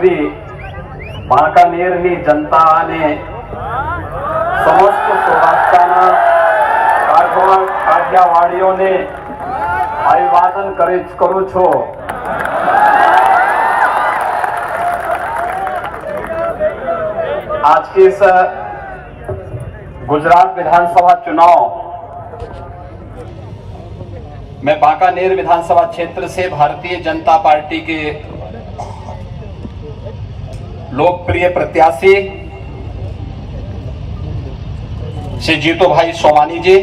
मोरबी बांकानेरनी जनताने समस्त सौराष्ट्રના કાઠિયાવાડીઓને અભિવાદન કરું છું। आज के इस गुजरात विधानसभा चुनाव में बांकानेर विधानसभा क्षेत्र से भारतीय जनता पार्टी के लोकप्रिय प्रत्याशी श्री जीतू भाई सोमानी जी,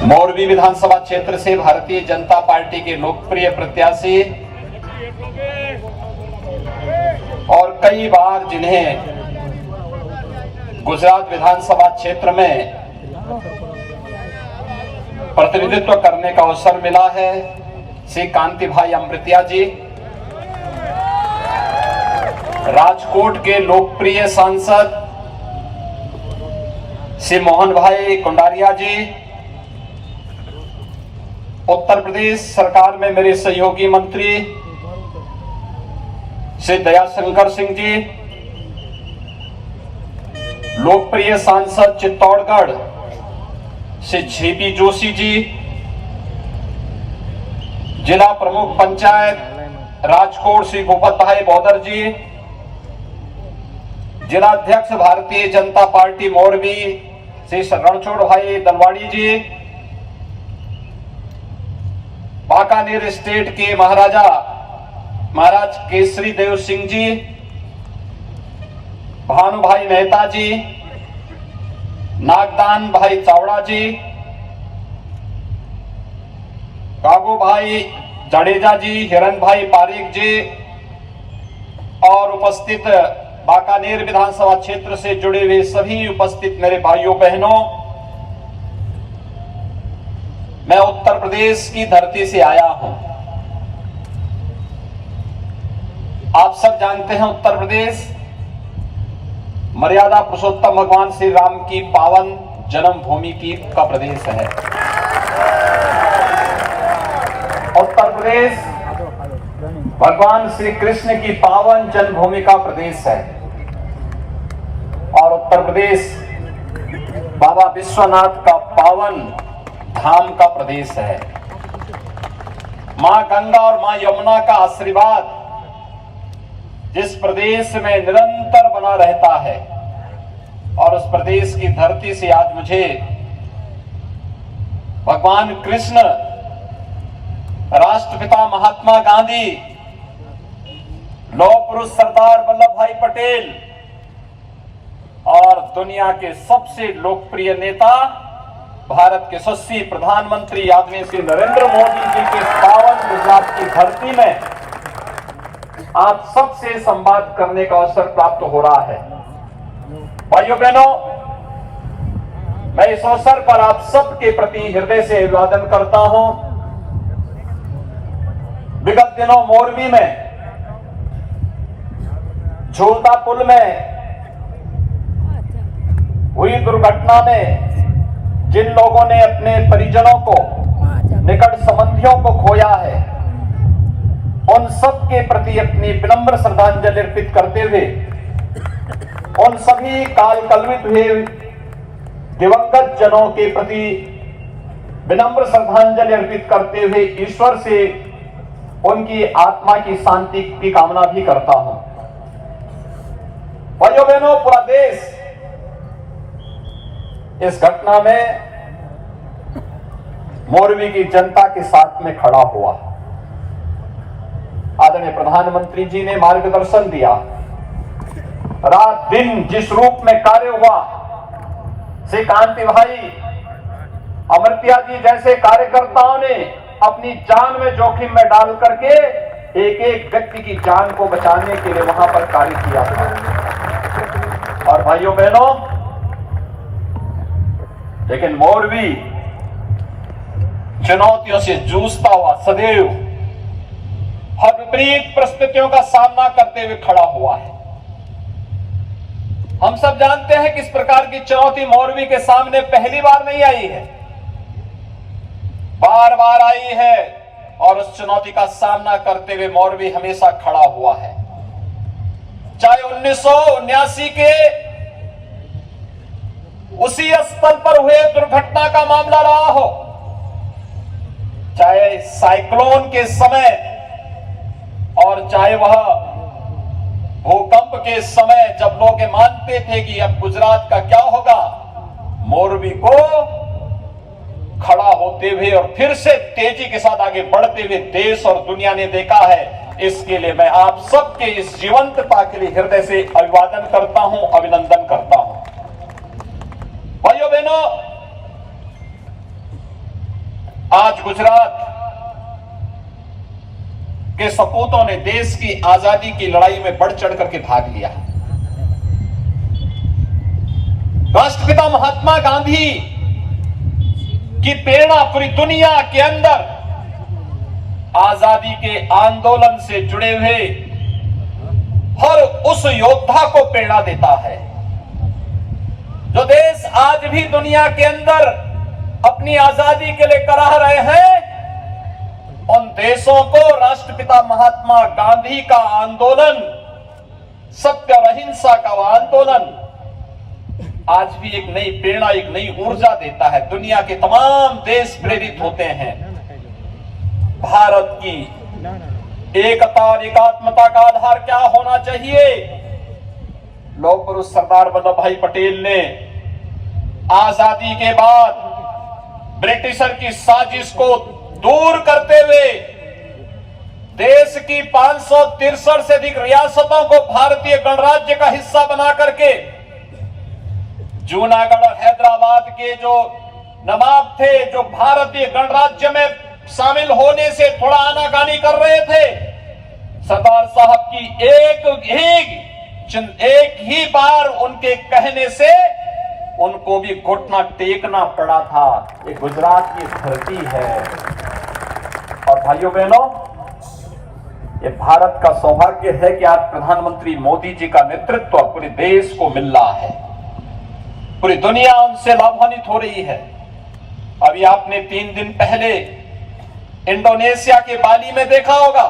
मोरबी विधानसभा क्षेत्र से भारतीय जनता पार्टी के लोकप्रिय प्रत्याशी और कई बार जिन्हें गुजरात विधानसभा क्षेत्र में प्रतिनिधित्व करने का अवसर मिला है, श्री कांति भाई अमृतिया जी, राजकोट के लोकप्रिय सांसद श्री मोहन भाई कुंडारिया जी, उत्तर प्रदेश सरकार में मेरे सहयोगी मंत्री श्री दयाशंकर सिंह जी, लोकप्रिय सांसद चित्तौड़गढ़ श्री जीपी जोशी जी, जिला प्रमुख पंचायत राजकोट श्री भूपत भाई बौदर जी, जिला अध्यक्ष भारतीय जनता पार्टी मोरबी श्री रणछोड़ भाई दलवाड़ी जी, बांकानेर स्टेट के महाराज केसरी देव सिंह जी, भानु भाई मेहता जी, नागदान भाई चावड़ा जी, कागो भाई जडेजा जी, हिरन भाई पारीक जी और उपस्थित बांकानेर विधानसभा क्षेत्र से जुड़े हुए सभी उपस्थित मेरे भाइयों बहनों, मैं उत्तर प्रदेश की धरती से आया हूं। आप सब जानते हैं उत्तर प्रदेश मर्यादा पुरुषोत्तम भगवान श्री राम की पावन जन्मभूमि का प्रदेश है। उत्तर प्रदेश भगवान श्री कृष्ण की पावन जन्मभूमि का प्रदेश है और उत्तर प्रदेश बाबा विश्वनाथ का पावन धाम का प्रदेश है। मां गंगा और मां यमुना का आशीर्वाद जिस प्रदेश में निरंतर बना रहता है और उस प्रदेश की धरती से आज मुझे भगवान कृष्ण, राष्ट्रपिता महात्मा गांधी, लौह पुरुष सरदार वल्लभ भाई पटेल और दुनिया के सबसे लोकप्रिय नेता भारत के यशस्वी प्रधानमंत्री आदरणीय श्री नरेंद्र मोदी जी के पावन गुजरात की धरती में आप सबसे संवाद करने का अवसर प्राप्त हो रहा है। भाइयों बहनों, मैं इस अवसर पर आप सबके प्रति हृदय से अभिवादन करता हूं। विगत दिनों मोरबी में झूलता पुल में हुई दुर्घटना में जिन लोगों ने अपने परिजनों को, निकट संबंधियों को खोया है, उन सब के प्रति अपनी विनम्र श्रद्धांजलि अर्पित करते हुए उन सभी काल कलवित हुए दिवंगत जनों के प्रति विनम्र श्रद्धांजलि अर्पित करते हुए ईश्वर से उनकी आत्मा की शांति की कामना भी करता हूं। भाइयों बहनों, पूरा देश इस घटना में मोरबी की जनता के साथ में खड़ा हुआ। आदरणीय प्रधानमंत्री जी ने मार्गदर्शन दिया। रात दिन जिस रूप में कार्य हुआ, श्री कांति भाई अमृतिया जी जैसे कार्यकर्ताओं ने अपनी जान में जोखिम में डाल करके एक एक व्यक्ति की जान को बचाने के लिए वहां पर कार्य किया था। और भाइयों बहनों, लेकिन मोरबी चुनौतियों से जूझता हुआ सदैव हर विपरीत परिस्थितियों का सामना करते हुए खड़ा हुआ है। हम सब जानते हैं कि इस प्रकार की चुनौती मोरबी के सामने पहली बार नहीं आई है, बार बार आई है। और उस चुनौती का सामना करते हुए मोरबी हमेशा खड़ा हुआ है। चाहे 1979 के उसी स्थल पर हुए दुर्घटना का मामला रहा हो, चाहे साइक्लोन के समय और चाहे वह भूकंप के समय जब लोग मानते थे कि अब गुजरात का क्या होगा, मोरबी को खड़ा होते हुए और फिर से तेजी के साथ आगे बढ़ते हुए देश और दुनिया ने देखा है। इसके लिए मैं आप सबके इस जीवंतता के लिए हृदय से अभिवादन करता हूं, अभिनंदन करता हूं। भाइयों बहनों, आज गुजरात के सपूतों ने देश की आजादी की लड़ाई में बढ़ चढ़ करके भाग लिया। राष्ट्रपिता महात्मा गांधी की प्रेरणा पूरी दुनिया के अंदर आजादी के आंदोलन से जुड़े हुए हर उस योद्धा को प्रेरणा देता है। जो देश आज भी दुनिया के अंदर अपनी आजादी के लिए कराह रहे हैं, उन देशों को राष्ट्रपिता महात्मा गांधी का आंदोलन, सत्य और अहिंसा का वह आंदोलन आज भी एक नई प्रेरणा, एक नई ऊर्जा देता है। दुनिया के तमाम देश प्रेरित होते हैं। भारत की एकता और एकात्मता का आधार क्या होना चाहिए? लौह पुरुष सरदार वल्लभ भाई पटेल ने आजादी के बाद ब्रिटिशर की साजिश को दूर करते हुए देश की 563 से अधिक रियासतों को भारतीय गणराज्य का हिस्सा बना करके जूनागढ़ और हैदराबाद के जो नवाब थे, जो भारतीय गणराज्य में शामिल होने से थोड़ा आनाकानी कर रहे थे, सरदार साहब की एक ही बार उनके कहने से उनको भी घुटना टेकना पड़ा था। ये गुजरात की धरती है। और भाइयों बहनों, ये भारत का सौभाग्य है कि आज प्रधानमंत्री मोदी जी का नेतृत्व पूरे देश को मिल रहा है। पूरी दुनिया उनसे लाभान्वित हो रही है। अभी आपने 3 दिन पहले इंडोनेशिया के बाली में देखा होगा,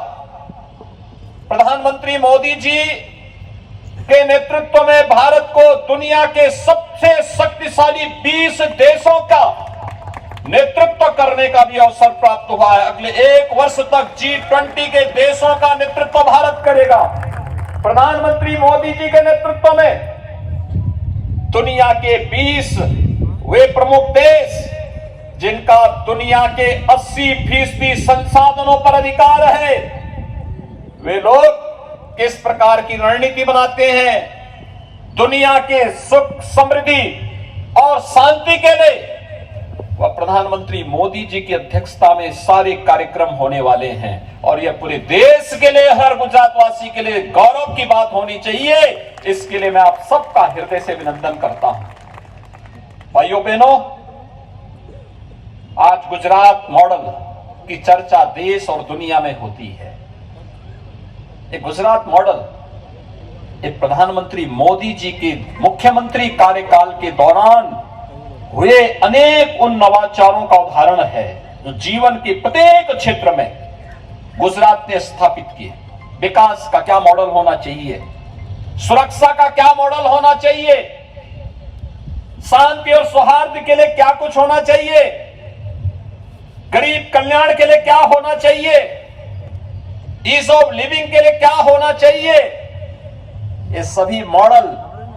प्रधानमंत्री मोदी जी के नेतृत्व में भारत को दुनिया के सबसे शक्तिशाली 20 देशों का नेतृत्व करने का भी अवसर प्राप्त हुआ है। अगले 1 वर्ष तक G20 के देशों का नेतृत्व भारत करेगा। प्रधानमंत्री मोदी जी के नेतृत्व में दुनिया के 20 वे प्रमुख देश, जिनका दुनिया के 80% संसाधनों पर अधिकार है, वे लोग किस प्रकार की रणनीति बनाते हैं दुनिया के सुख, समृद्धि और शांति के लिए, वह प्रधानमंत्री मोदी जी की अध्यक्षता में सारे कार्यक्रम होने वाले हैं। और यह पूरे देश के लिए, हर गुजरातवासी के लिए गौरव की बात होनी चाहिए। इसके लिए मैं आप सबका हृदय से अभिनंदन करता हूं। भाइयों बहनों, आज गुजरात मॉडल की चर्चा देश और दुनिया में होती है। एक गुजरात मॉडल एक प्रधानमंत्री मोदी जी के मुख्यमंत्री कार्यकाल के दौरान हुए अनेक उन नवाचारों का उदाहरण है जो जीवन के प्रत्येक क्षेत्र में गुजरात ने स्थापित किए। विकास का क्या मॉडल होना चाहिए, सुरक्षा का क्या मॉडल होना चाहिए, शांति और सौहार्द के लिए क्या कुछ होना चाहिए, गरीब कल्याण के लिए क्या होना चाहिए, ईज ऑफ लिविंग के लिए क्या होना चाहिए, ये सभी मॉडल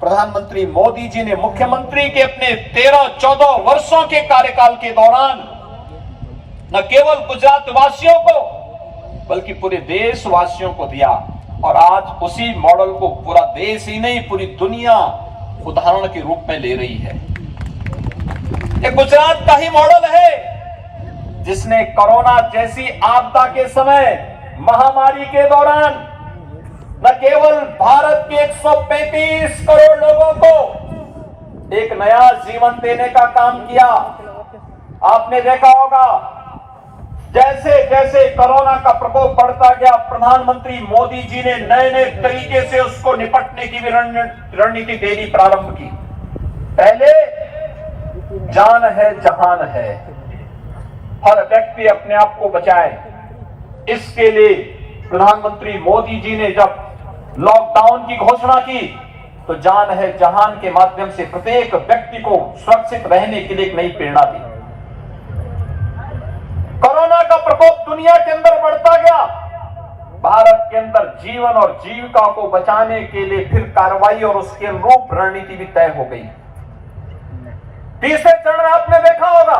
प्रधानमंत्री मोदी जी ने मुख्यमंत्री के अपने 13-14 वर्षों के कार्यकाल के दौरान न केवल गुजरात वासियों को बल्कि पूरे देशवासियों को दिया। और आज उसी मॉडल को पूरा देश ही नहीं, पूरी दुनिया उदाहरण के रूप में ले रही है। ये गुजरात का ही मॉडल है जिसने कोरोना जैसी आपदा के समय, महामारी के दौरान न केवल भारत के 135 करोड़ लोगों को एक नया जीवन देने का काम किया। आपने देखा होगा, जैसे जैसे कोरोना का प्रकोप बढ़ता गया, प्रधानमंत्री मोदी जी ने नए नए तरीके से उसको निपटने की भी रणनीति देनी प्रारंभ की। पहले जान है जहान है, हर व्यक्ति अपने आप को बचाए, इसके लिए प्रधानमंत्री मोदी जी ने जब लॉकडाउन की घोषणा की तो जान है जहान के माध्यम से प्रत्येक व्यक्ति को सुरक्षित रहने के लिए एक नई प्रेरणा दी। कोरोना का प्रकोप दुनिया के अंदर बढ़ता गया। भारत के अंदर जीवन और जीविका को बचाने के लिए फिर कार्रवाई और उसके अनुरूप रणनीति भी तय हो गई। तीसरे चरण में आपने देखा होगा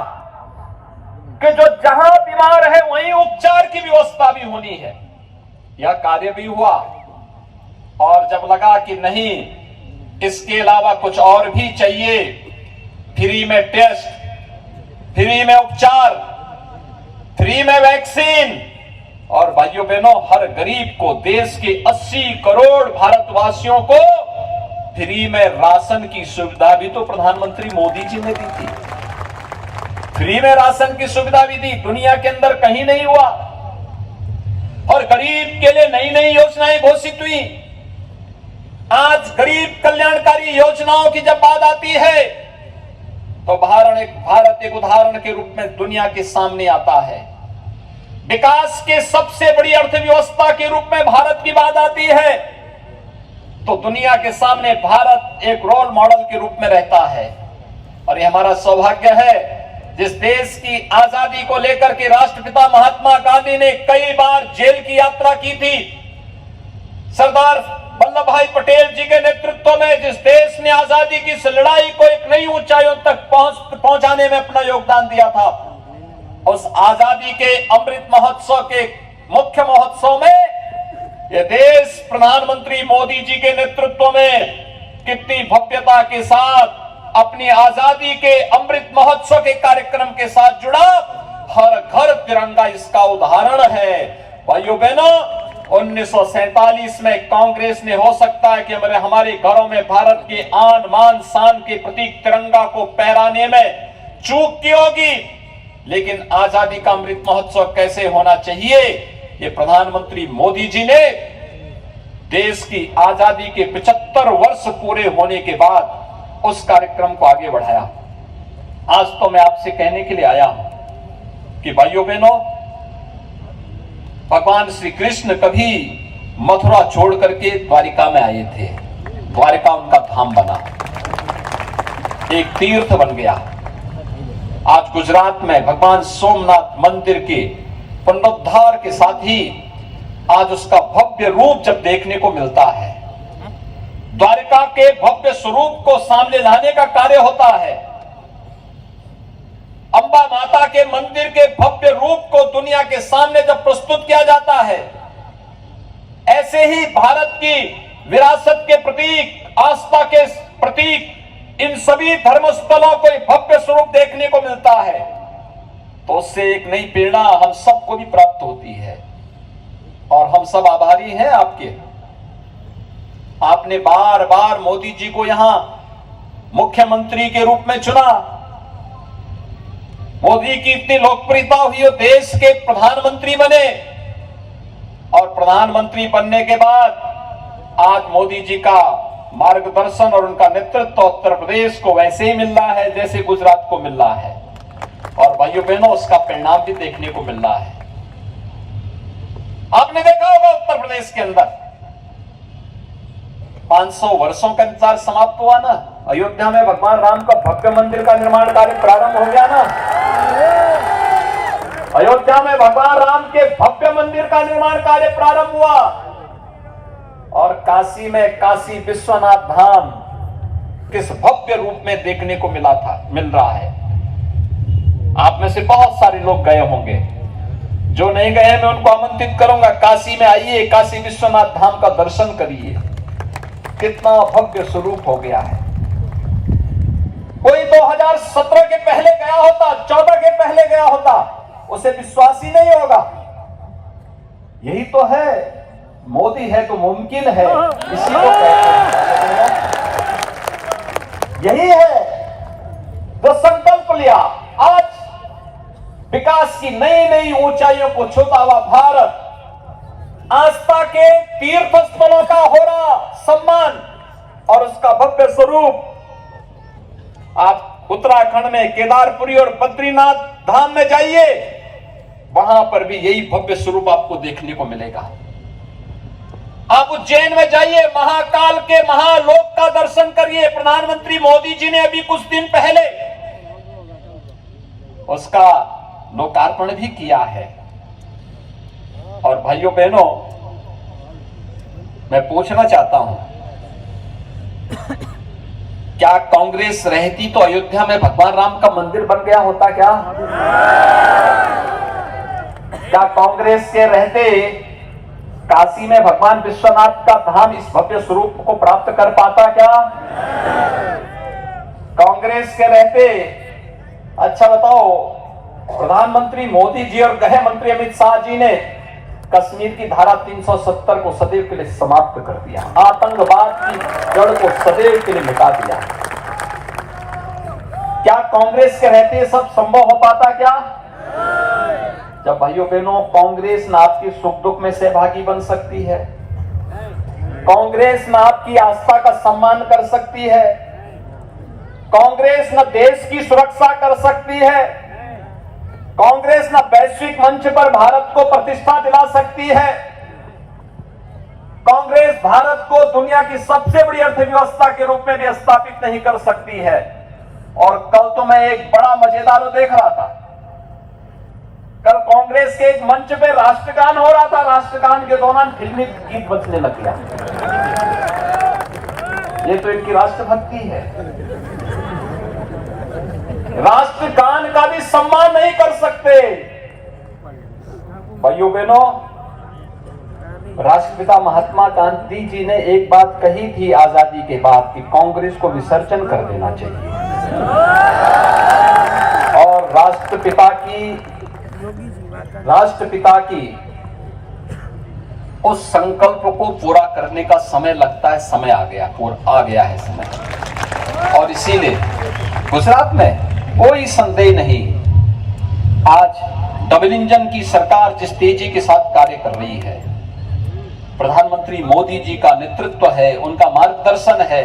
कि जो जहां बीमार है वहीं उपचार की व्यवस्था भी होनी है। यह कार्य भी हुआ और जब लगा कि नहीं, इसके अलावा कुछ और भी चाहिए, फ्री में टेस्ट, फ्री में उपचार, फ्री में वैक्सीन और भाइयों बहनों हर गरीब को, देश के 80 करोड़ भारतवासियों को फ्री में राशन की सुविधा भी तो प्रधानमंत्री मोदी जी ने दी थी। फ्री में राशन की सुविधा भी दी, दुनिया के अंदर कहीं नहीं हुआ। और गरीब के लिए नई नई योजनाएं घोषित हुई। आज गरीब कल्याणकारी योजनाओं की जब बात आती है तो भारत एक उदाहरण के रूप में दुनिया के सामने आता है। विकास के सबसे बड़ी अर्थव्यवस्था के रूप में भारत की बात आती है तो दुनिया के सामने भारत एक रोल मॉडल के रूप में रहता है। और यह हमारा सौभाग्य है, जिस देश की आजादी को लेकर के राष्ट्रपिता महात्मा गांधी ने कई बार जेल की यात्रा की थी, सरदार वल्लभ भाई पटेल जी के नेतृत्व में जिस देश ने आजादी की इस लड़ाई को एक नई ऊंचाइयों तक पहुंचाने में अपना योगदान दिया था, उस आजादी के अमृत महोत्सव के मुख्य महोत्सव में यह देश प्रधानमंत्री मोदी जी के नेतृत्व में कितनी भव्यता के साथ अपनी आजादी के अमृत महोत्सव के कार्यक्रम के साथ जुड़ा। हर घर तिरंगा इसका उदाहरण है। भाइयों बहनों, 1947 में कांग्रेस ने हो सकता है कि हमारे घरों में भारत के आन मान शान के प्रतीक तिरंगा को फहराने में चूक की होगी, लेकिन आजादी का अमृत महोत्सव कैसे होना चाहिए, ये प्रधानमंत्री मोदी जी ने देश की आजादी के 75 वर्ष पूरे होने के बाद उस कार्यक्रम को आगे बढ़ाया। आज तो मैं आपसे कहने के लिए आया हूं कि भाइयों बहनों, भगवान श्री कृष्ण कभी मथुरा छोड़ करके द्वारिका में आए थे। द्वारिका उनका धाम बना, एक तीर्थ बन गया। आज गुजरात में भगवान सोमनाथ मंदिर के पुनरुद्धार के साथ ही आज उसका भव्य रूप जब देखने को मिलता है, द्वारिका के भव्य स्वरूप को सामने लाने का कार्य होता है। अंबा माता के मंदिर के भव्य रूप को दुनिया के सामने जब प्रस्तुत किया जाता है, ऐसे ही भारत की विरासत के प्रतीक, आस्था के प्रतीक, इन सभी धर्मस्थलों को एक भव्य स्वरूप देखने को मिलता है, तो उससे एक नई प्रेरणा हम सबको भी प्राप्त होती है। और हम सब आभारी हैं आपके। आपने बार बार मोदी जी को यहां मुख्यमंत्री के रूप में चुना। मोदी की इतनी लोकप्रियता हुई और देश के प्रधानमंत्री बने, और प्रधानमंत्री बनने के बाद आज मोदी जी का मार्गदर्शन और उनका नेतृत्व उत्तर प्रदेश को वैसे ही मिल रहा है जैसे गुजरात को मिल रहा है। और भाइयों बहनों, उसका परिणाम भी देखने को मिल रहा है। आपने देखा होगा उत्तर प्रदेश के अंदर 500 वर्षों का इंतजार समाप्त हुआ ना। अयोध्या में भगवान राम का भव्य मंदिर का निर्माण कार्य प्रारंभ हो गया ना। अयोध्या में भगवान राम के भव्य मंदिर का निर्माण कार्य प्रारंभ हुआ। और काशी में काशी विश्वनाथ धाम किस भव्य रूप में देखने को मिल रहा है। आप में से बहुत सारे लोग गए होंगे, जो नहीं गए मैं उनको आमंत्रित करूंगा, काशी में आइए, काशी विश्वनाथ धाम का दर्शन करिए। कितना भव्य स्वरूप हो गया है। कोई 2017 के पहले गया होता, 14 के पहले गया होता, उसे विश्वास ही नहीं होगा। यही तो है, मोदी है तो मुमकिन है, इसी को कहते हैं। यही है जो संकल्प लिया। आज विकास की नई नई ऊंचाइयों को छूता हुआ भारत, आस्था के तीर्थ स्थलों का हो रहा सम्मान और उसका भव्य स्वरूप। आप उत्तराखंड में केदारपुरी और बद्रीनाथ धाम में जाइए, वहां पर भी यही भव्य स्वरूप आपको देखने को मिलेगा। आप उज्जैन में जाइए, महाकाल के महालोक का दर्शन करिए। प्रधानमंत्री मोदी जी ने अभी कुछ दिन पहले उसका लोकार्पण भी किया है। और भाइयों बहनों, मैं पूछना चाहता हूं, क्या कांग्रेस रहती तो अयोध्या में भगवान राम का मंदिर बन गया होता क्या? क्या कांग्रेस के रहते काशी में भगवान विश्वनाथ का धाम इस भव्य स्वरूप को प्राप्त कर पाता क्या? कांग्रेस के रहते, अच्छा बताओ, प्रधानमंत्री मोदी जी और गृह मंत्री अमित शाह जी ने कश्मीर की धारा 370 को सदैव के लिए समाप्त कर दिया, आतंकवाद की जड़ को सदैव के लिए मिटा दिया। क्या कांग्रेस के रहते सब संभव हो पाता क्या? जब भाइयों बहनों, कांग्रेस न आपकी सुख दुख में सहभागी बन सकती है, कांग्रेस न आपकी आस्था का सम्मान कर सकती है, कांग्रेस न देश की सुरक्षा कर सकती है, कांग्रेस न वैश्विक मंच पर भारत को प्रतिष्ठा दिला सकती है, कांग्रेस भारत को दुनिया की सबसे बड़ी अर्थव्यवस्था के रूप में भी स्थापित नहीं कर सकती है। और कल तो मैं एक बड़ा मजेदार देख रहा था, कल कांग्रेस के एक मंच पे राष्ट्रगान हो रहा था, राष्ट्रगान के दौरान फिल्मी गीत बजने लग गया। ये तो इनकी राष्ट्रभक्ति है। राष्ट्रगान का भी सम्मान नहीं कर सकते। भाइयों बहनों, राष्ट्रपिता महात्मा गांधी जी ने एक बात कही थी आजादी के बाद कि कांग्रेस को विसर्जन कर देना चाहिए। और राष्ट्रपिता की उस संकल्प को पूरा करने का समय लगता है, समय आ गया है समय। और इसीलिए गुजरात में कोई संदेह नहीं, आज डबल इंजन की सरकार जिस तेजी के साथ कार्य कर रही है, प्रधानमंत्री मोदी जी का नेतृत्व है, उनका मार्गदर्शन है,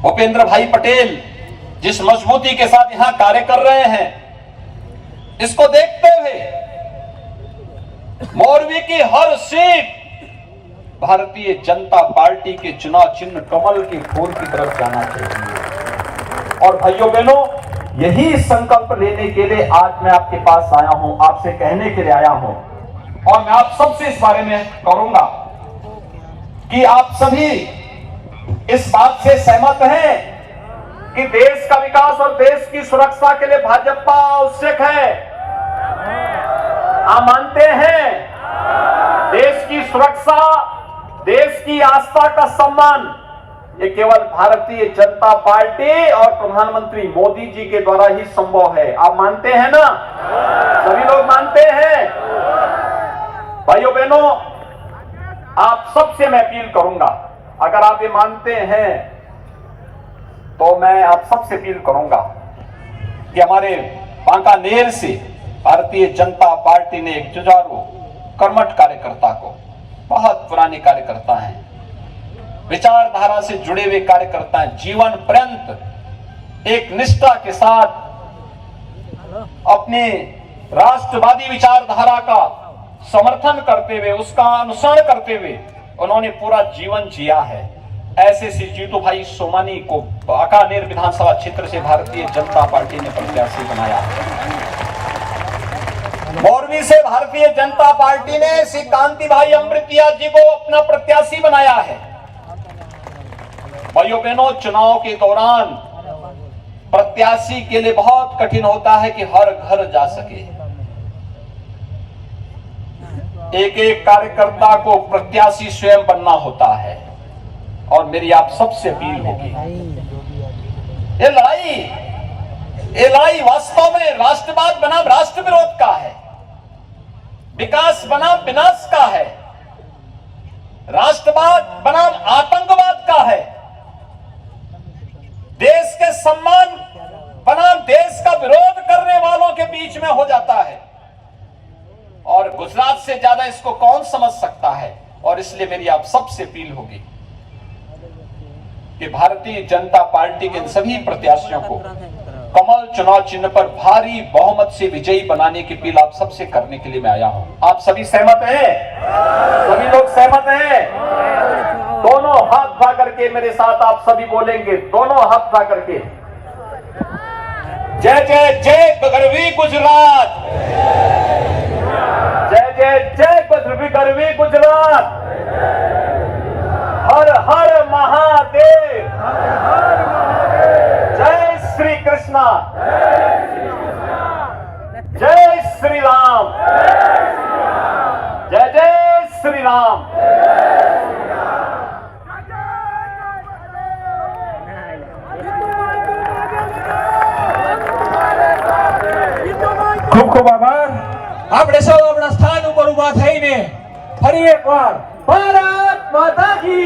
भूपेंद्र भाई पटेल जिस मजबूती के साथ यहां कार्य कर रहे हैं, इसको देखते हुए मोरवी की हर सीट भारतीय जनता पार्टी के चुनाव चिन्ह कमल के फूल की तरफ जाना चाहिए। और भाइयों बहनों, यही संकल्प लेने के लिए आज मैं आपके पास आया हूं, आपसे कहने के लिए आया हूं। और मैं आप सबसे इस बारे में करूंगा कि आप सभी इस बात से सहमत हैं कि देश का विकास और देश की सुरक्षा के लिए भाजपा आवश्यक है। आप मानते हैं देश की सुरक्षा, देश की आस्था का सम्मान ये केवल भारतीय जनता पार्टी और प्रधानमंत्री मोदी जी के द्वारा ही संभव है। आप मानते हैं ना? सभी लोग मानते हैं। भाइयों बहनों, आप सबसे मैं अपील करूंगा, अगर आप ये मानते हैं तो मैं आप सबसे अपील करूंगा कि हमारे बांकानेर से भारतीय जनता पार्टी ने एक जुझारू कर्मठ कार्यकर्ता को, बहुत पुराने कार्यकर्ता हैं, विचारधारा से जुड़े हुए कार्यकर्ता हैं, जीवन पर्यंत एक निष्ठा के साथ अपने राष्ट्रवादी विचारधारा का समर्थन करते हुए, उसका अनुसरण करते हुए उन्होंने पूरा जीवन जिया है। ऐसे श्री जीतू भाई सोमानी को बांकानेर विधानसभा क्षेत्र से भारतीय जनता पार्टी ने प्रत्याशी बनाया है। मोरवी से भारतीय जनता पार्टी ने श्री कांति भाई अमृतिया जी को अपना प्रत्याशी बनाया है। भाइयों बहनों, चुनाव के दौरान प्रत्याशी के लिए बहुत कठिन होता है कि हर घर जा सके। एक एक कार्यकर्ता को प्रत्याशी स्वयं बनना होता है। और मेरी आप सबसे अपील होगी, ये लड़ाई वास्तव में राष्ट्रवाद बनाम राष्ट्र विरोध का है, विकास बनाम विनाश का है, राष्ट्रवाद बनाम आतंकवाद का है, देश के सम्मान बनाम देश का विरोध करने वालों के बीच में हो जाता है। और गुजरात से ज्यादा इसको कौन समझ सकता है। और इसलिए मेरी आप सबसे अपील होगी कि भारतीय जनता पार्टी के इन सभी प्रत्याशियों को कमल चुनाव चिन्ह पर भारी बहुमत से विजयी बनाने की अपील आप सबसे करने के लिए मैं आया हूं। आप सभी सहमत हैं? सभी लोग सहमत हैं? दोनों हाथ उठा करके मेरे साथ आप सभी बोलेंगे, दोनों हाथ उठा करके, जय जय जय गरवी गुजरात, जय जय जय गरवी गुजरात, हर हर महादेव, जय श्री कृष्णा, जय श्री राम, जय जय श्री राम। ખૂબ ખૂબ આભાર। આપણે સૌ આપણા સ્થાન ઉપર ઉભા થઈને ફરી એકવાર ભારત માતા કી